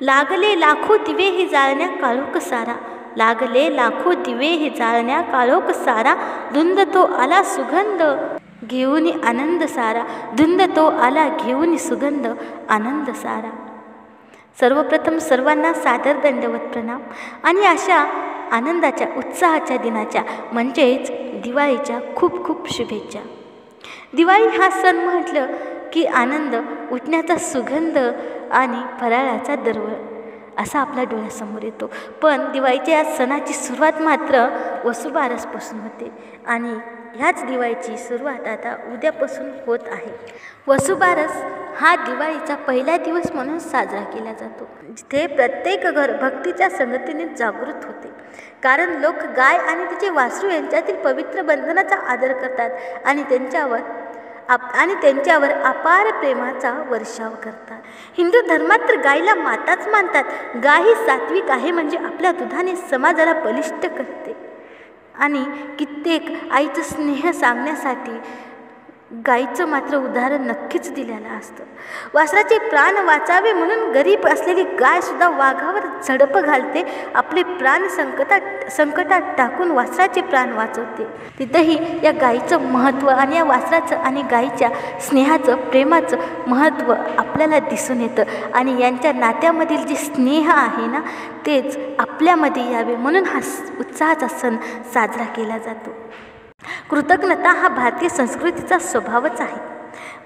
लागले लाखो दिवे हे जाळण्या काळोख सारा, लागले लाखो दिवे हे जाळण्या काळोख सारा, धुंद तो आला सुगंध घेऊन आनंद सारा, धुंद तो आला घेऊन सुगंध आनंद सारा. सर्वप्रथम सर्वांना सादर दंडवत प्रणाम आणि अशा आनंदाच्या उत्साहाच्या दिनाच्या म्हणजेच दिवाळीच्या खूप खूप शुभेच्छा. दिवाळी हा सण म्हटलं की आनंद, उठण्याचा सुगंध आणि फराळाचा दरवळ असा आपल्या डोळ्यासमोर येतो. पण दिवाळीच्या या सणाची सुरुवात मात्र वसुबारसपासून होते आणि ह्याच दिवाळीची सुरुवात आता उद्यापासून होत आहे. वसुबारस हा दिवाळीचा पहिला दिवस म्हणून साजरा केला जातो, जिथे प्रत्येक घर भक्तीच्या संगतीने जागृत होते. कारण लोक गाय आणि तिचे वासरू यांच्यातील पवित्र बंधनाचा आदर करतात आणि त्यांच्यावर अपार प्रेमाचा वर्षाव करतात. हिंदू धर्मात तर गायीला माताच मानतात. गाय ही सात्विक आहे, म्हणजे आपल्या दुधाने समाजाला बलिष्ठ करते. आणि कित्येक आईचं स्नेह सांगण्यासाठी गायीचं मात्र उदाहरण नक्कीच दिलेलं असतं. वासराचे प्राण वाचावे म्हणून गरीब असलेली गायसुद्धा वाघावर झडप घालते, आपले प्राण संकटात टाकून वासराचे प्राण वाचवते. तिथंही या गायीचं महत्त्व आणि या वासराचं आणि गायीच्या स्नेहाचं, प्रेमाचं महत्त्व आपल्याला दिसून येतं. आणि यांच्या नात्यामधील जे स्नेह आहे ना, तेच आपल्यामध्ये यावे म्हणून हा उत्साहाचा सण साजरा केला जातो. कृतज्ञता हा भारतीय संस्कृतीचा स्वभावच आहे.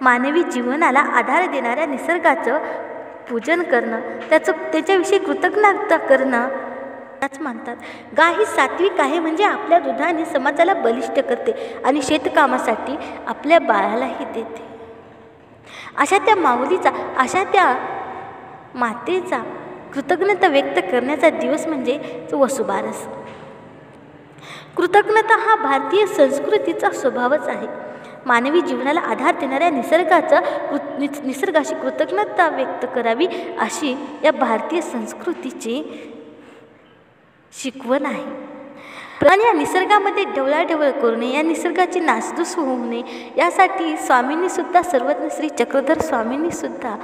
मानवी जीवनाला आधार देणाऱ्या निसर्गाचं पूजन करणं, त्याच्याविषयी कृतज्ञता करणं त्याच मानतात. गाय ही सात्विक आहे, म्हणजे आपल्या दुधाने समाजाला बलिष्ठ करते आणि शेतकामासाठी आपल्या बाळालाही देते. अशा त्या माऊलीचा, अशा त्या मातेचा कृतज्ञता व्यक्त करण्याचा दिवस म्हणजे वसुबारस. कृतज्ञता हा भारतीय संस्कृतीचा स्वभावच आहे. मानवी जीवनाला आधार देणाऱ्या निसर्गाशी कृतज्ञता व्यक्त करावी अशी या भारतीय संस्कृतीची शिकवण आहे. आणि या निसर्गामध्ये ढवळाढवळ करू नये, या निसर्गाची नासधूस होऊ नये, यासाठी स्वामींनीसुद्धा, सर्वज्ञ श्री चक्रधर स्वामींनीसुद्धा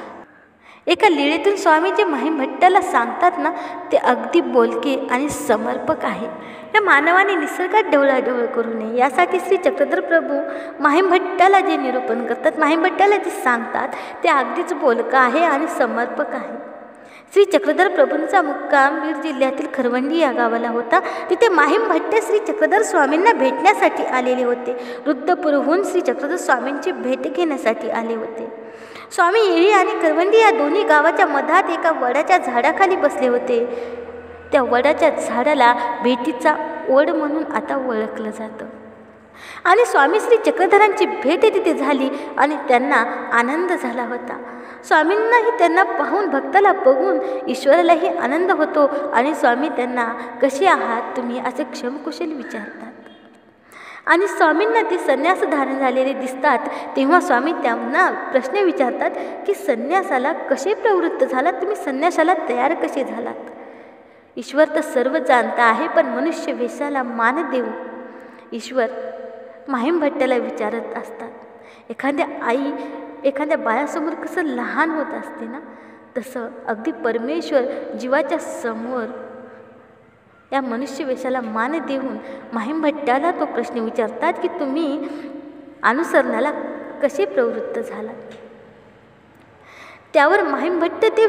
एका लीळेतून स्वामी जे माहीमभट्टाला सांगतात ना, ते अगदी बोलके आणि समर्पक आहे. या मानवाने निसर्गात ढवळाढवळ करू नये, यासाठी श्री चक्रधर प्रभू माहीमभट्टाला जे निरूपण करतात, माहीमभट्टाला जे सांगतात, ते अगदीच बोलकं आहे आणि समर्पक आहे. श्री चक्रधर प्रभूंचा मुक्काम बीड जिल्ह्यातील खरवंडी या गावाला होता. तिथे माहीमभट्ट श्री चक्रधर स्वामींना भेटण्यासाठी आलेले होते. रुद्रपूरहून श्री चक्रधर स्वामींची भेट घेण्यासाठी आले होते. स्वामी येळी आणि करवंडी या दोन्ही गावाच्या मधात एका वडाच्या झाडाखाली बसले होते. त्या वडाच्या झाडाला भेटीचा ओढ म्हणून आता ओळखलं जातं. आणि स्वामी श्री चक्रधरांची भेट तिथे झाली आणि त्यांना आनंद झाला होता. स्वामींनाही त्यांना पाहून, भक्ताला बघून ईश्वरालाही आनंद होतो. आणि स्वामी त्यांना कसे आहात तुम्ही असे क्षमकुशल विचारतात. आणि स्वामींना ते संन्यास धारण झालेले दिसतात, तेव्हा स्वामी त्यांना प्रश्न विचारतात की संन्यासाला कसे प्रवृत्त झालात, तुम्ही संन्यासाला तयार कसे झालात. ईश्वर तर सर्व जाणता आहे, पण मनुष्य वेशाला मान देऊ ईश्वर माहीमभट्टाला विचारत असतात. एखाद्या आई एखाद्या बाळासमोर कसं लहान होत असते ना, तसं अगदी परमेश्वर जीवाच्या समोर या मनुष्य वेशाला मान देऊन माहीमभट्टाला तो प्रश्न विचारतात की तुम्ही अनुसरणाला कसे प्रवृत्त झालात. त्यावर माहीमभट्ट ते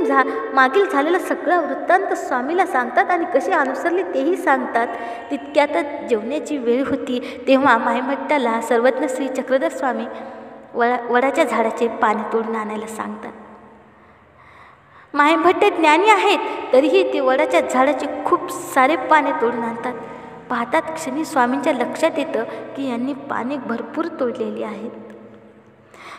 मागील झालेला सगळा वृत्तांत स्वामीला सांगतात आणि कसे अनुसरले तेही सांगतात. तितक्यातच जेवण्याची वेळ होती, तेव्हा माहीमभट्टाला सर्वज्ञ श्री चक्रधर स्वामी वडाच्या झाडाचे पाने तोडून आणायला सांगतात. माहीमभट्ट ज्ञानी आहेत, तरीही ते वडाच्या झाडाचे खूप सारे पाने तोडून आणतात. पाहतात क्षणी स्वामींच्या लक्षात येतं की यांनी पाने भरपूर तोडलेली आहेत.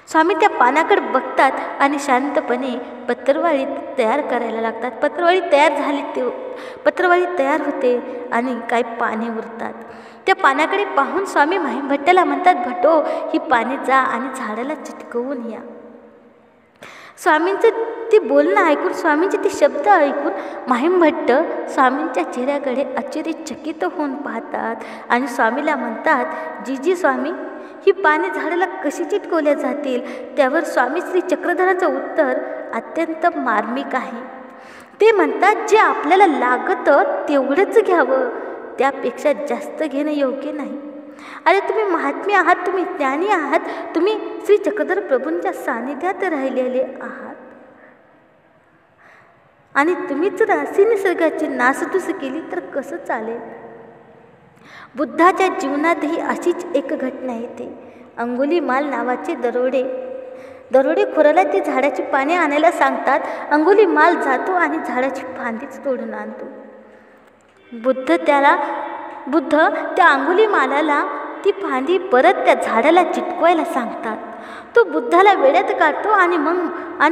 स्वामी त्या पानाकडे बघतात आणि शांतपणे पत्रवाळी तयार करायला लागतात. पत्रवाळी तयार होते आणि काही पाने उरतात. त्या पानाकडे पाहून स्वामी माहीमभट्टाला म्हणतात, भटो ही पाने जा आणि झाडाला चिटकवून या. स्वामींचं ते बोलणं ऐकून, स्वामींचे ते शब्द ऐकून माहीमभट्ट स्वामींच्या चेहऱ्याकडे आश्चर्यचकित होऊन पाहतात आणि स्वामीला म्हणतात, जी स्वामी ही पाने झाडाला कशी चिटकवल्या जातील. त्यावर स्वामी श्री चक्रधराचं उत्तर अत्यंत मार्मिक आहे. ते म्हणतात जे आपल्याला लागतं तेवढंच घ्यावं, त्यापेक्षा जास्त घेणं योग्य नाही. अरे तुम्ही महात्मे आहात, तुम्ही ज्ञानी आहात, तुम्ही श्री चक्रधर प्रभूंच्या सानिध्यात राहिलेले आहात आणि तुम्हीच जर अशी निसर्गाची नासधूस केली तर कसं चालेल. बुद्धाच्या जीवनातही अशीच एक घटना येते. अंगुलीमाल नावाचे दरोडेखोराला ते झाडाची पाने आणायला सांगतात. अंगुलीमाल जातो आणि झाडाची फांदीच तोडून आणतो. बुद्ध त्या अंगुलीमालाला ती फांदी परत त्या झाडाला चिटकवायला सांगतात. तो बुद्धाला वेड्यात काढतो आणि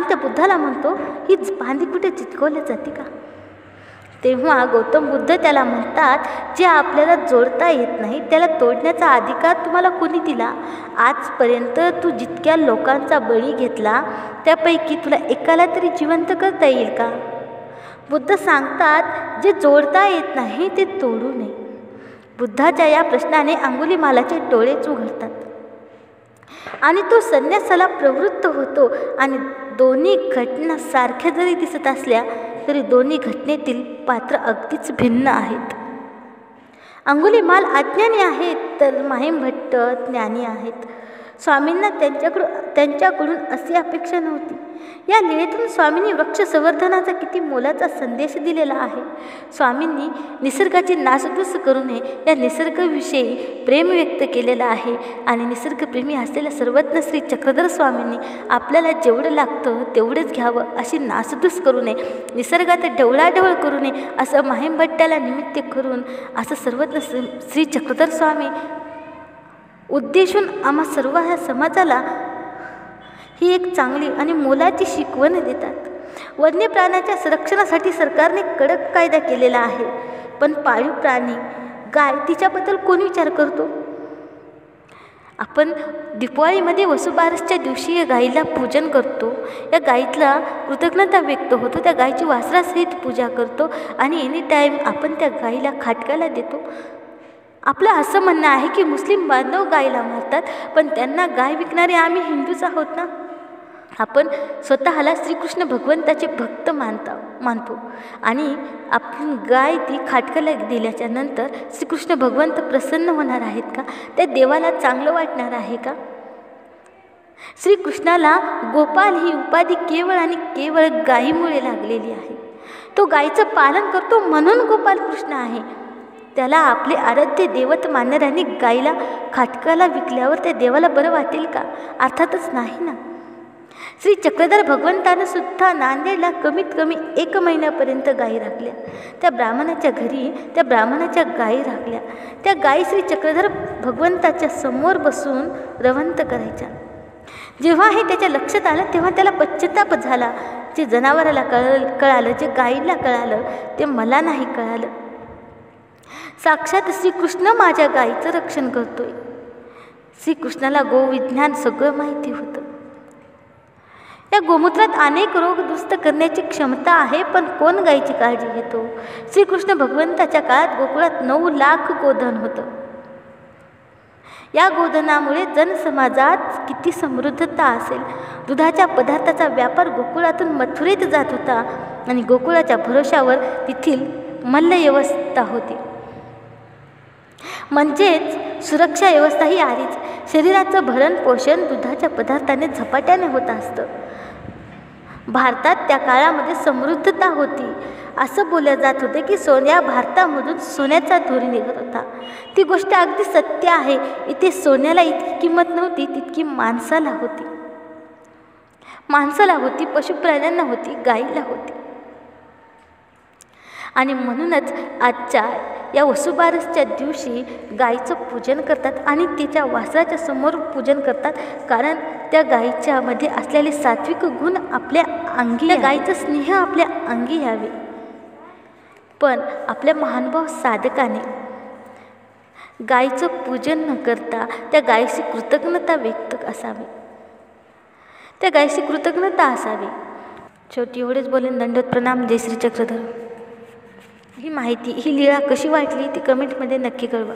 त्या बुद्धाला म्हणतो, ही फांदी कुठे चिटकवल्या जाते का. तेव्हा गौतम बुद्ध त्याला म्हणतात, जे आपल्याला जोडता येत नाही त्याला तोडण्याचा अधिकार तुम्हाला कोणी दिला. आजपर्यंत तू जितक्या लोकांचा बळी घेतला त्यापैकी तुला एकाला तरी जिवंत करता येईल का. बुद्ध सांगतात, जे जोडता येत नाही ते तोडू नये. बुद्धाच्या या प्रश्नाने अंगुलीमालाचे डोळेच उघडतात आणि तो संन्यासाला प्रवृत्त होतो. आणि दोन्ही घटना सारख्या जरी दिसत असल्या तरी दोन्ही घटनेतील पात्र अगदीच भिन्न आहेत. अंगुलीमाल अज्ञानी आहेत तर माहिमभट्ट ज्ञानी आहेत. स्वामींना त्यांच्याकडून अशी अपेक्षा नव्हती. या लीळेतून स्वामींनी वृक्ष संवर्धनाचा किती मोलाचा संदेश दिलेला आहे. स्वामींनी निसर्गाची नासधूस करू नये या निसर्गाविषयी प्रेम व्यक्त केलेलं आहे. आणि निसर्गप्रेमी असलेल्या सर्वज्ञ श्री चक्रधर स्वामींनी आपल्याला जेवढं लागतं तेवढंच घ्यावं, अशी नासधूस करू नये, निसर्गात ढवळाढवळ करू नये असं माहिमभट्टाला निमित्त करून असं सर्वज्ञ श्री चक्रधर स्वामी उद्देशून आम्हा सर्व ह्या समाजाला ही एक चांगली आणि मोलाची शिकवण देतात. वन्य प्राण्याच्या संरक्षणासाठी सरकारने कडक कायदा केलेला आहे, पण पाळीव प्राणी गाय तिच्याबद्दल कोण विचार करतो. आपण दिवाळीमध्ये वसुबारसच्या दिवशी या गाईला पूजन करतो, या गाईतला कृतज्ञता व्यक्त होतो, त्या गायची वासरासहित पूजा करतो आणि एनी टाईम आपण त्या गाईला खाटकाला देतो. आपलं असं म्हणणं आहे की मुस्लिम बांधव गायला मारतात, पण त्यांना गाय विकणारे आम्ही हिंदूच आहोत ना. आपण स्वतःला श्रीकृष्ण भगवंताचे भक्त मानतो आणि आपण गाय ती खाटकाला दिल्याच्या नंतर श्रीकृष्ण भगवंत प्रसन्न होणार आहेत का, त्या देवाला चांगलं वाटणार आहे का. श्रीकृष्णाला गोपाल ही उपाधी केवळ आणि केवळ गायीमुळे लागलेली आहे. तो गायीचं पालन करतो म्हणून गोपाल कृष्ण आहे. त्याला आपले आराध्य दैवत मानणाऱ्यांनी गायीला खाटकाला विकल्यावर त्या देवाला बरं वाटेल का. अर्थातच नाही ना. श्री चक्रधर भगवंतानं सुद्धा नांदेडला कमीत कमी 1 महिन्यापर्यंत गायी राखल्या. त्या ब्राह्मणाच्या घरी त्या ब्राह्मणाच्या गायी राखल्या. त्या गायी श्री चक्रधर भगवंताच्या समोर बसून रवंत करायच्या. जेव्हा हे त्याच्या लक्षात आलं तेव्हा त्याला पश्चाताप झाला. जे जनावराला कळालं, जे गायीला कळालं ते मला नाही कळालं. साक्षात श्रीकृष्ण माझ्या गायीचं रक्षण करतोय. श्रीकृष्णाला गोविज्ञान सगळं माहिती होतं. या गोमूत्रात अनेक रोग दुरुस्त करण्याची क्षमता आहे, पण कोण गायीची काळजी घेतो. श्रीकृष्ण भगवंताच्या काळात गोकुळात 9 लाख गोधन होतं. या गोधनामुळे जनसमाजात किती समृद्धता असेल. दुधाच्या पदार्थाचा व्यापार गोकुळातून मथुरेत जात होता आणि गोकुळाच्या भरोशावर तेथील मल्ल व्यवस्था होती. म्हणजेच सुरक्षा व्यवस्था ही आलीच. शरीराचं भरण पोषण दुधाच्या पदार्थाने झपाट्याने होत असतं. भारतात त्या काळामध्ये समृद्धता होती. असं बोललं जात होते की या भारतामधून सोन्याचा धूर निघत होता. ती गोष्ट अगदी सत्य आहे. इथे सोन्याला इतकी किंमत नव्हती तितकी माणसाला होती. पशुप्राण्यांना होती, गायीला होती. आणि म्हणूनच आजच्या या वसुबारसच्या दिवशी गायीचं पूजन करतात आणि तिच्या वासराच्या समोर पूजन करतात. कारण त्या गायीच्या मध्ये असलेले सात्विक गुण आपल्या अंगी, त्या गायीचं स्नेह आपल्या अंगी यावे. पण आपल्या महानुभाव साधकाने गायीचं पूजन न करता त्या गायीची कृतज्ञता व्यक्त असावी, त्या गायीची कृतज्ञता असावी. शेवटी एवढेच बोलेन. दंडवत प्रणाम. जय श्री चक्रधर. ही माहिती, ही लीळा कशी वाटली ती कमेंटमध्ये नक्की कळवा.